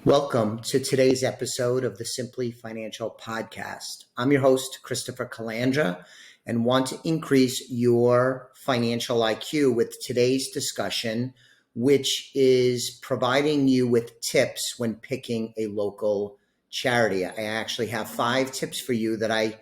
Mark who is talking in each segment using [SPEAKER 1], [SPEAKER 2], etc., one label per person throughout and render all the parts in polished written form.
[SPEAKER 1] Welcome to today's episode of the Simply Financial Podcast. I'm your host, Christopher Calandra, and want to increase your financial IQ with today's discussion, which is providing you with tips when picking a local charity. I actually have 5 tips for you that I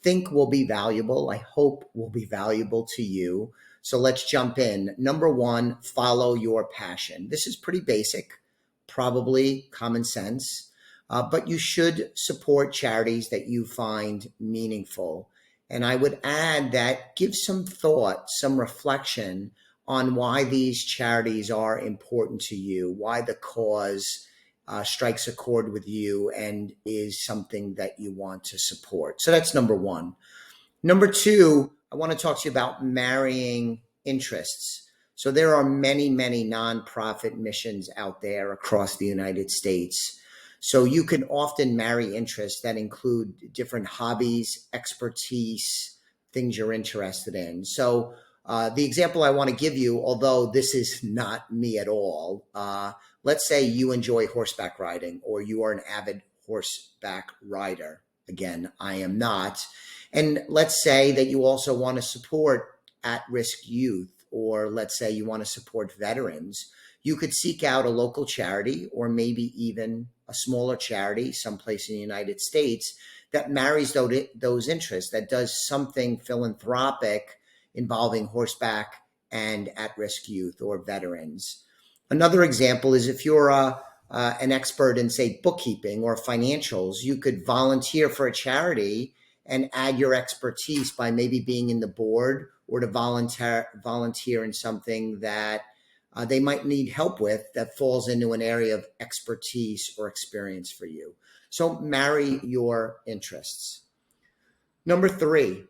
[SPEAKER 1] think will be valuable. I hope will be valuable to you. So let's jump in. Number 1, follow your passion. This is pretty basic, probably common sense, but you should support charities that you find meaningful. And I would add that give some thought, some reflection on why these charities are important to you, why the cause strikes a chord with you and is something that you want to support. So that's number 1. Number 2, I want to talk to you about marrying interests. So there are many, many nonprofit missions out there across the United States. So you can often marry interests that include different hobbies, expertise, things you're interested in. So the example I want to give you, although this is not me at all, let's say you enjoy horseback riding or you are an avid horseback rider. Again, I am not. And let's say that you also want to support at-risk youth, or let's say you want to support veterans. You could seek out a local charity or maybe even a smaller charity someplace in the United States that marries those interests, that does something philanthropic involving horseback and at-risk youth or veterans. Another example is if you're an expert in, say, bookkeeping or financials, you could volunteer for a charity and add your expertise by maybe being in the board or to volunteer in something that they might need help with that falls into an area of expertise or experience for you. So marry your interests. Number 3,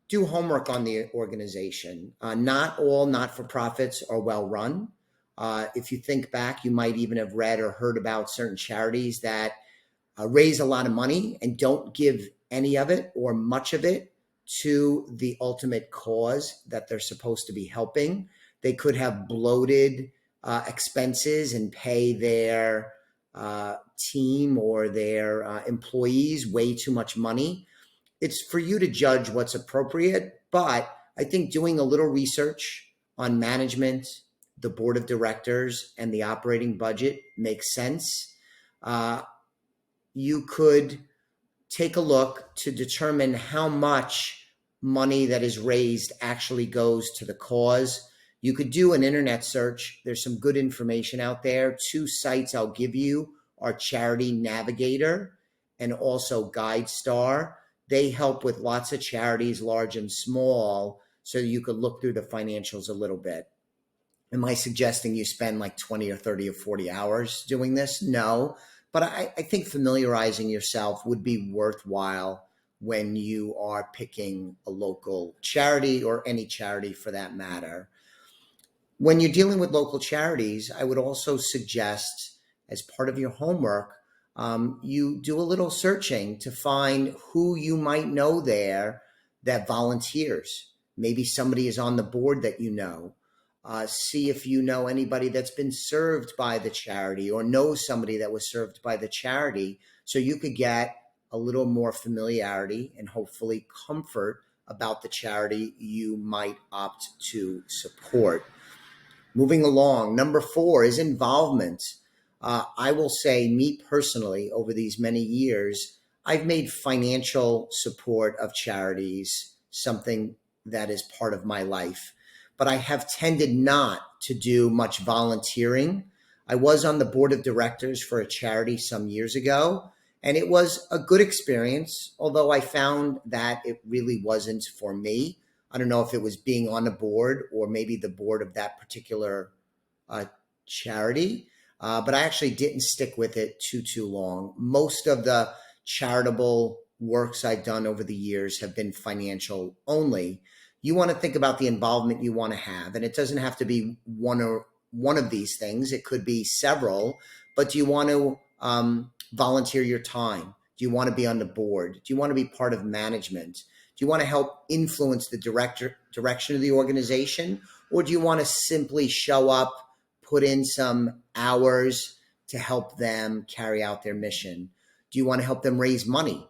[SPEAKER 1] do homework on the organization. Not all not-for-profits are well run. If you think back, you might even have read or heard about certain charities that raise a lot of money and don't give any of it or much of it to the ultimate cause that they're supposed to be helping. They could have bloated expenses and pay their team or their employees way too much money. It's for you to judge what's appropriate, but I think doing a little research on management, the board of directors, and the operating budget makes sense. You could take a look to determine how much money that is raised actually goes to the cause. You could do an internet search. There's some good information out there. 2 sites I'll give you are Charity Navigator and also GuideStar. They help with lots of charities, large and small, so you could look through the financials a little bit. Am I suggesting you spend like 20 or 30 or 40 hours doing this? No. But I think familiarizing yourself would be worthwhile when you are picking a local charity or any charity for that matter. When you're dealing with local charities, I would also suggest, as part of your homework, you do a little searching to find who you might know there that volunteers. Maybe somebody is on the board that you know. See if you know anybody that's been served by the charity or know somebody that was served by the charity, so you could get a little more familiarity and hopefully comfort about the charity you might opt to support. Moving along, number 4 is involvement. I will say, me personally, over these many years, I've made financial support of charities something that is part of my life. But I have tended not to do much volunteering. I was on the board of directors for a charity some years ago, and it was a good experience, although I found that it really wasn't for me. I don't know if it was being on the board or maybe the board of that particular charity, but I actually didn't stick with it too long. Most of the charitable works I've done over the years have been financial only. You want to think about the involvement you want to have, and it doesn't have to be one of these things. It could be several, but do you want to volunteer your time? Do you want to be on the board? Do you want to be part of management? Do you want to help influence the direction of the organization? Or do you want to simply show up, put in some hours, to help them carry out their mission? Do you want to help them raise money?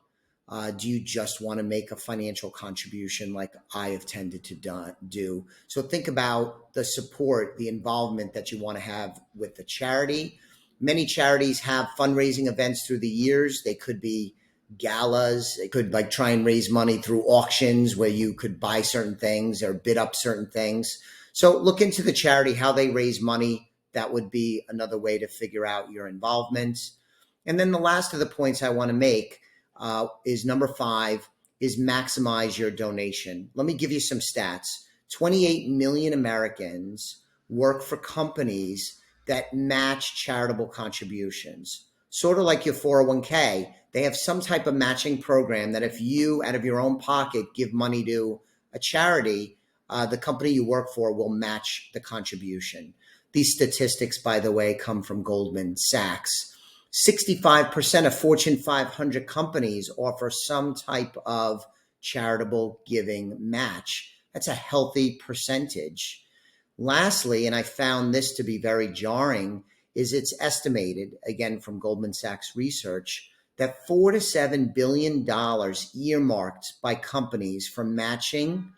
[SPEAKER 1] Do you just want to make a financial contribution like I have tended to do? So think about the support, the involvement that you want to have with the charity. Many charities have fundraising events through the years. They could be galas. They could like try and raise money through auctions where you could buy certain things or bid up certain things. So look into the charity, how they raise money. That would be another way to figure out your involvement. And then the last of the points I want to make is number 5 is maximize your donation. Let me give you some stats. 28 million Americans work for companies that match charitable contributions. Sort of like your 401k, they have some type of matching program that if you, out of your own pocket, give money to a charity, the company you work for will match the contribution. These statistics, by the way, come from Goldman Sachs. 65% of Fortune 500 companies offer some type of charitable giving match. That's a healthy percentage. Lastly, and I found this to be very jarring, is it's estimated, again from Goldman Sachs research, that $4 to $7 billion earmarked by companies for matching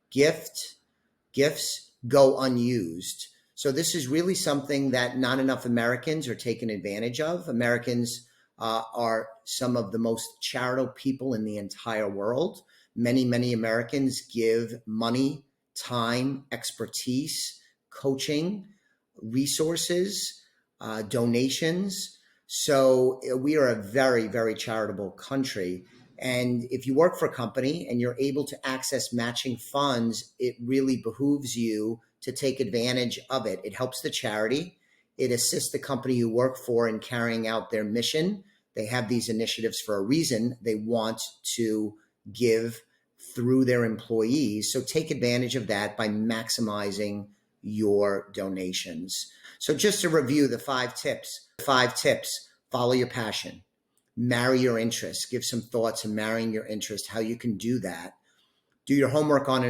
[SPEAKER 1] gifts go unused. So this is really something that not enough Americans are taking advantage of. Americans are some of the most charitable people in the entire world. Many Americans give money, time, expertise, coaching, resources, donations. So we are a very charitable country. And if you work for a company and you're able to access matching funds, it really behooves you to take advantage of it. It helps the charity. It assists the company you work for in carrying out their mission. They have these initiatives for a reason. They want to give through their employees. So take advantage of that by maximizing your donations. So just to review the 5 tips. 5 tips: follow your passion, marry your interests, give some thoughts on marrying your interest, how you can do that. Do your homework on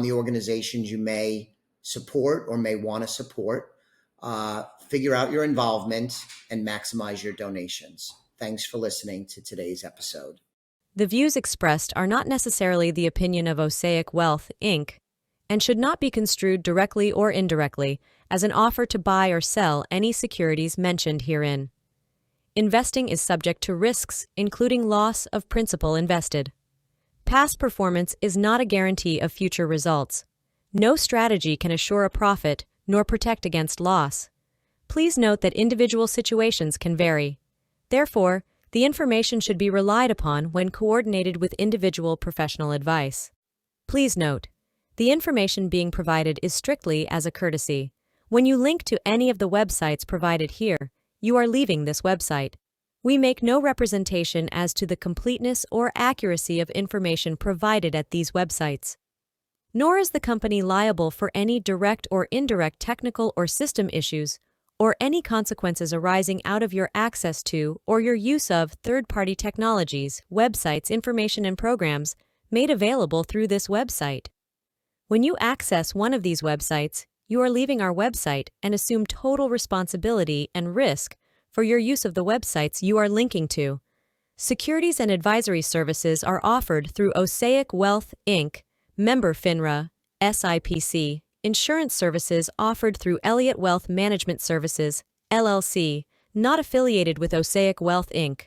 [SPEAKER 1] the organizations you may support or may want to support. Figure out your involvement and maximize your donations. Thanks for listening to today's episode.
[SPEAKER 2] The views expressed are not necessarily the opinion of Osaic Wealth, Inc., and should not be construed directly or indirectly as an offer to buy or sell any securities mentioned herein. Investing is subject to risks, including loss of principal invested. Past performance is not a guarantee of future results. No strategy can assure a profit nor protect against loss. Please note that individual situations can vary. Therefore, the information should be relied upon when coordinated with individual professional advice. Please note, the information being provided is strictly as a courtesy. When you link to any of the websites provided here, you are leaving this website. We make no representation as to the completeness or accuracy of information provided at these websites. Nor is the company liable for any direct or indirect technical or system issues or any consequences arising out of your access to or your use of third-party technologies, websites, information, and programs made available through this website. When you access one of these websites, you are leaving our website and assume total responsibility and risk for your use of the websites you are linking to. Securities and advisory services are offered through Osaic Wealth, Inc., member FINRA, SIPC. Insurance services offered through Elliott Wealth Management Services, LLC, not affiliated with Osaic Wealth, Inc.